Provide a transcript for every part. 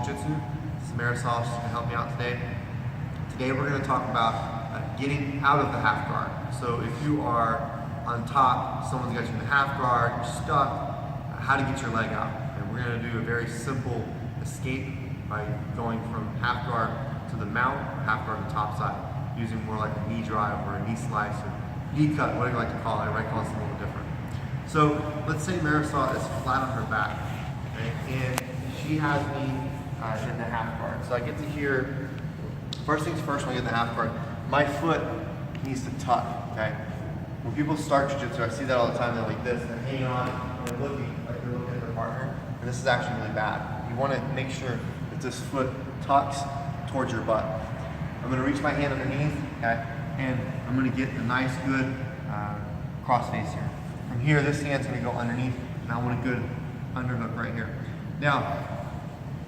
Jiu-Jitsu. This is Marisol, she's gonna help me out today. Today we're gonna talk about getting out of the half guard. So if you are on top, someone's got you in the half guard, you're stuck, how to get your leg out. And we're gonna do a very simple escape by going from half guard to the mount, or half guard to the top side, using more like a knee drive or a knee slice or knee cut, whatever you like to call it. Everybody calls it a little different. So let's say Marisol is flat on her back, okay? And she has me in the half guard. So I get to here, first things first, when I get in the half guard, my foot needs to tuck, okay? When people start Jiu-Jitsu, I see that all the time, they're like this, they're hanging on, and they're looking like they're looking at their partner, and this is actually really bad. You want to make sure that this foot tucks towards your butt. I'm going to reach my hand underneath, okay, and I'm going to get a nice, good cross face here. From here, this hand's going to go underneath, and I want a good underhook right here. Now,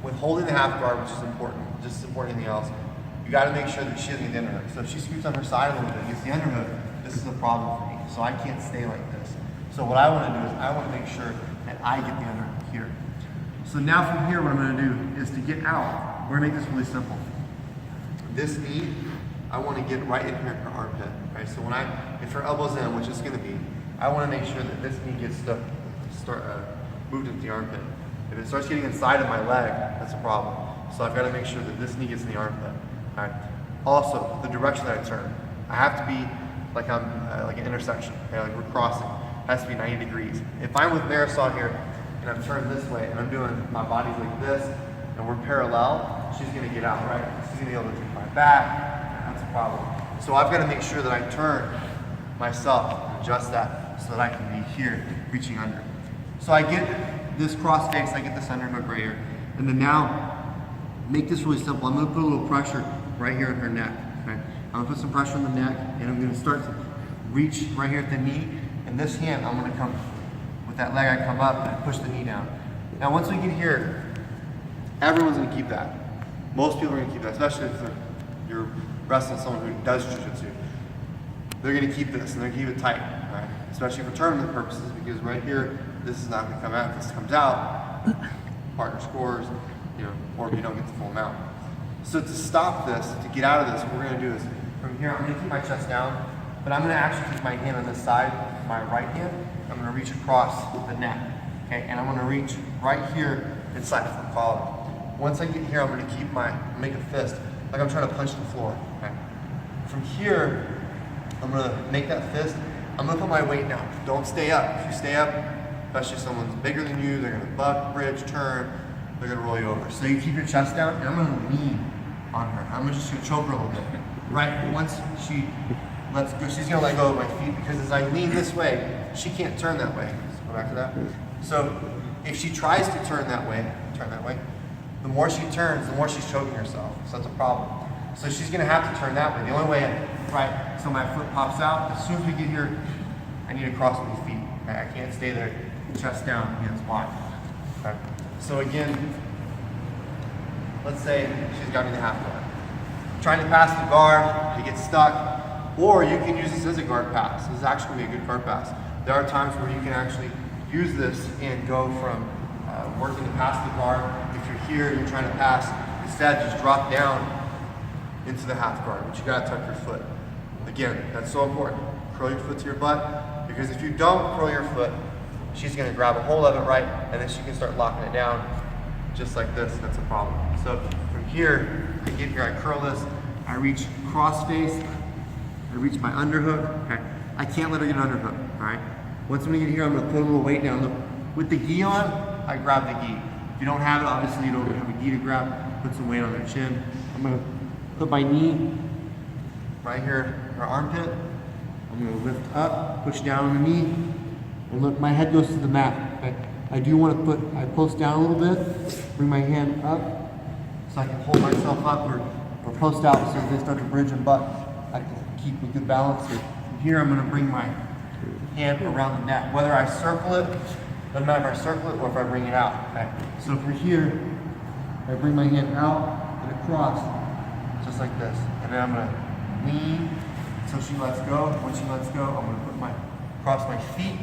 with holding the half guard, which is important, just as important as anything else, you got to make sure that she doesn't get the underhook. So if she scoots on her side a little bit, gets the underhook, this is a problem for me. So I can't stay like this. So what I want to do is I want to make sure that I get the underhook here. So now from here, what I'm going to do is to get out, we're going to make this really simple. This knee, I want to get right in here in her armpit. Right? So when if her elbow's in, which it's going to be, I want to make sure that this knee gets moved into the armpit. If it starts getting inside of my leg, that's a problem. So I've got to make sure that this knee gets in the armpit. All right. Also, the direction that I turn, I have to be like I'm like an intersection, okay? Like we're crossing. It has to be 90 degrees. If I'm with Marisol here and I'm turned this way and I'm doing my body's like this and we're parallel, she's gonna get out, right? She's gonna be able to take my back. That's a problem. So I've got to make sure that I turn myself and adjust that so that I can be here reaching under. So I get this cross face, I get this underhook right here. And then now, make this really simple. I'm gonna put a little pressure right here on her neck, okay? I'm gonna put some pressure on the neck and I'm gonna start to reach right here at the knee. And this hand, I'm gonna come, with that leg, I come up and push the knee down. Now once we get here, everyone's gonna keep that. Most people are gonna keep that, especially if you're wrestling someone who does Jiu-Jitsu. They're gonna keep this and they're gonna keep it tight, right? Especially for tournament purposes, because right here, this is not gonna come out. If this comes out, partner scores, or if you don't get the full amount. So to stop this, to get out of this, what we're gonna do is, from here, I'm gonna keep my chest down, but I'm gonna actually take my hand on this side, my right hand, I'm gonna reach across the neck, okay? And I'm gonna reach right here inside the collar. Once I get here, I'm gonna make a fist, like I'm trying to punch the floor, okay? From here, I'm gonna make that fist, I'm gonna put my weight down. Don't stay up. If you stay up, especially if someone's bigger than you, they're gonna buck, bridge, turn, they're gonna roll you over. So you keep your chest down, and I'm gonna lean on her. I'm just gonna choke her a little bit. Right, once she lets go, she's gonna let go of my feet, because as I lean this way, she can't turn that way. Let's go back to that. So if she tries to turn that way, the more she turns, the more she's choking herself. So that's a problem. So she's gonna have to turn that way. The only way, right, so my foot pops out. As soon as we get here, I need to cross my feet. Okay? I can't stay there, chest down, hands wide. Okay? So again, let's say she's got me in the half guard. Trying to pass the guard, you get stuck, or you can use this as a guard pass. This is actually gonna be a good guard pass. There are times where you can actually use this and go from working to pass the guard. If you're here, you're trying to pass, instead just drop down into the half guard, but you gotta tuck your foot. Again, that's so important. Curl your foot to your butt, because if you don't curl your foot, she's gonna grab a hold of it, right, and then she can start locking it down just like this. That's a problem. So from here, I get here, I curl this, I reach cross face, I reach my underhook. Okay, I can't let her get an underhook, all right? Once I'm gonna get here, I'm gonna put a little weight down. Look, with the gi on, I grab the gi. If you don't have it, obviously you don't have a gi to grab, put some weight on their chin. I'm gonna put my knee right here, her armpit. I'm gonna lift up, push down on the knee, and look, my head goes to the mat. Okay? I do want to I post down a little bit, bring my hand up, so I can hold myself up, or post out so as they start to bridge and butt, I can keep a good balance here. From here, I'm gonna bring my hand around the neck. Whether I circle it, doesn't matter if I circle it or if I bring it out. Okay? So from here, I bring my hand out and across, just like this. And then I'm gonna lean until she lets go. When she lets go, I'm gonna cross my feet,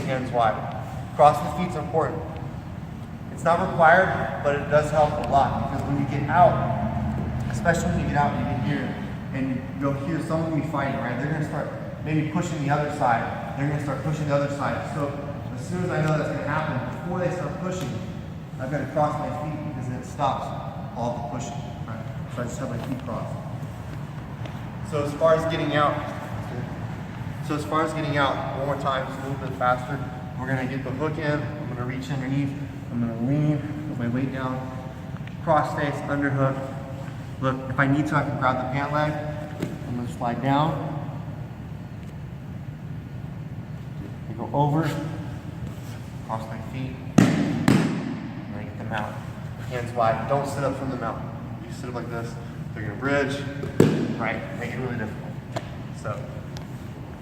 hands wide. Crossing the feet's important. It's not required, but it does help a lot because when you get out, especially when you get out, you get here, and you'll hear someone be fighting, right? They're gonna start maybe pushing the other side. They're gonna start pushing the other side. So as soon as I know that's gonna happen, before they start pushing, I've got to cross my feet because then it stops all the pushing, right? So I just have my feet crossed. So as far as getting out, one more time, just a little bit faster. We're gonna get the hook in. I'm gonna reach underneath. I'm gonna lean, put my weight down, cross face, underhook. Look, if I need to, I can grab the pant leg. I'm gonna slide down. I go over, cross my feet, and I get the mount. Hands wide. Don't sit up from the mount. You sit up like this. They're gonna bridge, right? Make it really difficult. So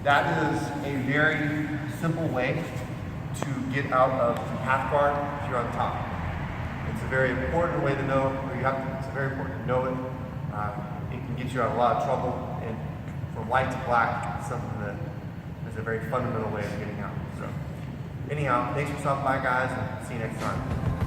that is a very simple way to get out of half guard if you're on top. It's a very important way to know, or it's very important to know it. It can get you out of a lot of trouble, and from white to black, it's something that is a very fundamental way of getting out. So anyhow, thanks for stopping by, guys, and see you next time.